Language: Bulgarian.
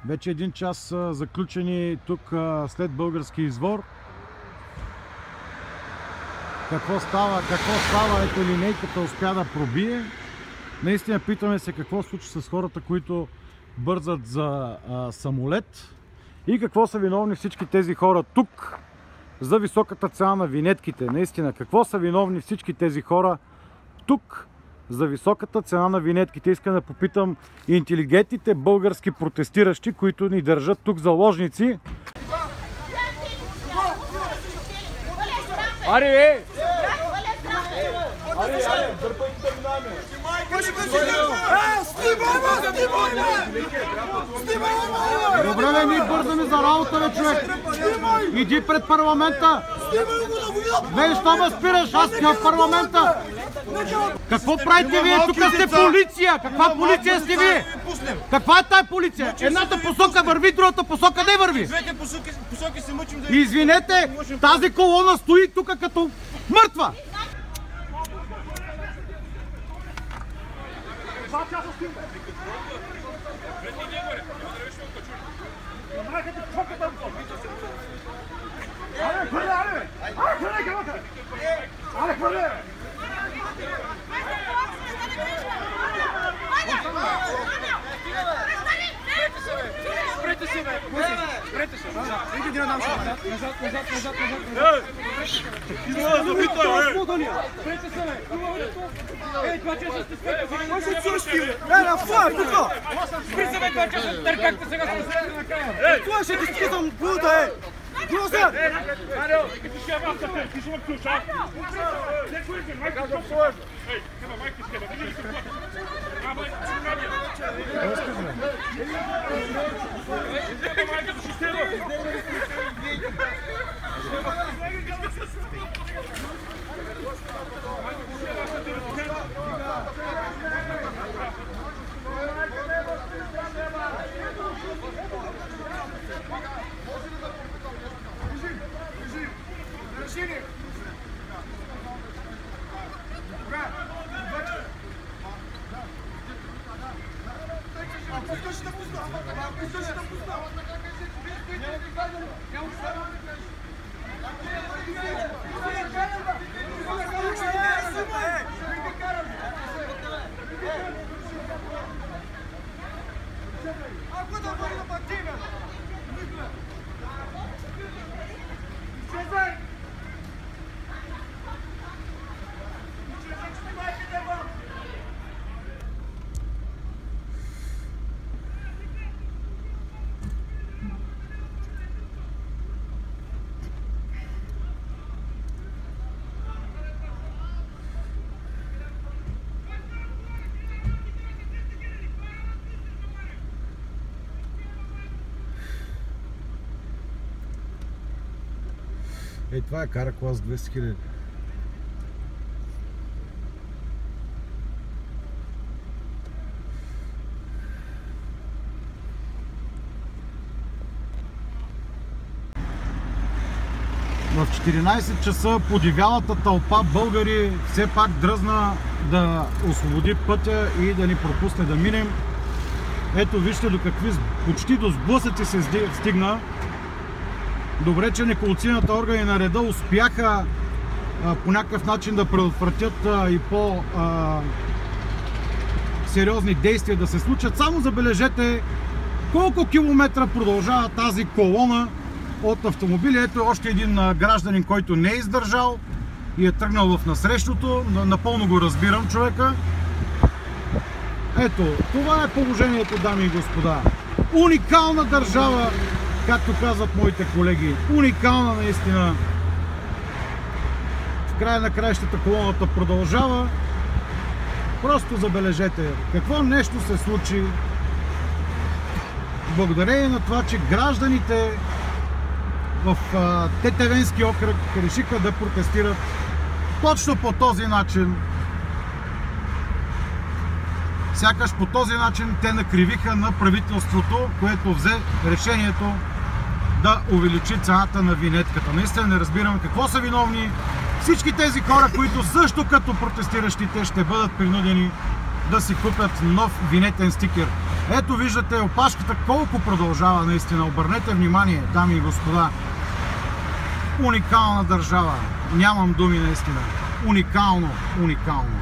Вече 1 час са заключени тук след български извор. Какво става? Ето линейката успя да пробие. Наистина питаме се какво случи с хората, които бързат за самолет и какво са виновни всички тези хора тук за високата цена на винетките. Наистина, какво са виновни всички тези хора тук за високата цена на винетките? Искам да попитам интелигентните български протестиращи, които ни държат тук заложници. Аре! Добре, бе, ние бързаме за работа, бе, човек. Иди пред парламента. Бе, що ме спираш? Аз сте в парламента. Какво правите вие? Тук сте полиция. Каква полиция сте вие? Каква е тая полиция? Едната посока върви, другата посока не върви. Извинете, тази колона стои тук като мъртва. Спрете се, бе! Спрете се! Иди да дам шофер! Назад! Спрете се, бе! Ей, това чеса сте спрете се! Кой се чушки, бе? На флаг, тук! Спрете се, бе, това чеса! Търкахте сега с разследите на края! Ей, това ще ти скидам блуда, ей! Гласа! Арио! Ти ще я бавка, ти ще ме ключа! Не курите, майка ще сложа! Ей, къде майка ще да видиш какво? Ей, това е кара клас 200 000. В 14 часа подивялата тълпа българи все пак дръзна да освободи пътя и да ни пропусне да минем. Ето вижте до какви почти до сблъсъци се стигна. Добре, че неколцината органи на реда успяха по някакъв начин да предотвратят и по-сериозни действия да се случат. Само забележете колко километра продължава тази колона от автомобили. Ето още един гражданин, който не е издържал и е тръгнал в насрещното. Напълно го разбирам човека. Ето, това е положението, дами и господа. Уникална държава, както казват моите колеги. Уникална наистина. В края на краищата колоната продължава. Просто забележете какво нещо се случи благодарение на това, че гражданите в Тетевенски окръг решиха да протестират точно по този начин. Сякаш по този начин те накривиха на правителството, което взе решението да увеличи цената на винетката. Наистина не разбираме какво са виновни всички тези хора, които също като протестиращите ще бъдат принудени да си купят нов винетен стикер. Ето виждате опашката колко продължава наистина. Обърнете внимание, дами и господа. Уникална държава. Нямам думи наистина. Уникално, уникално.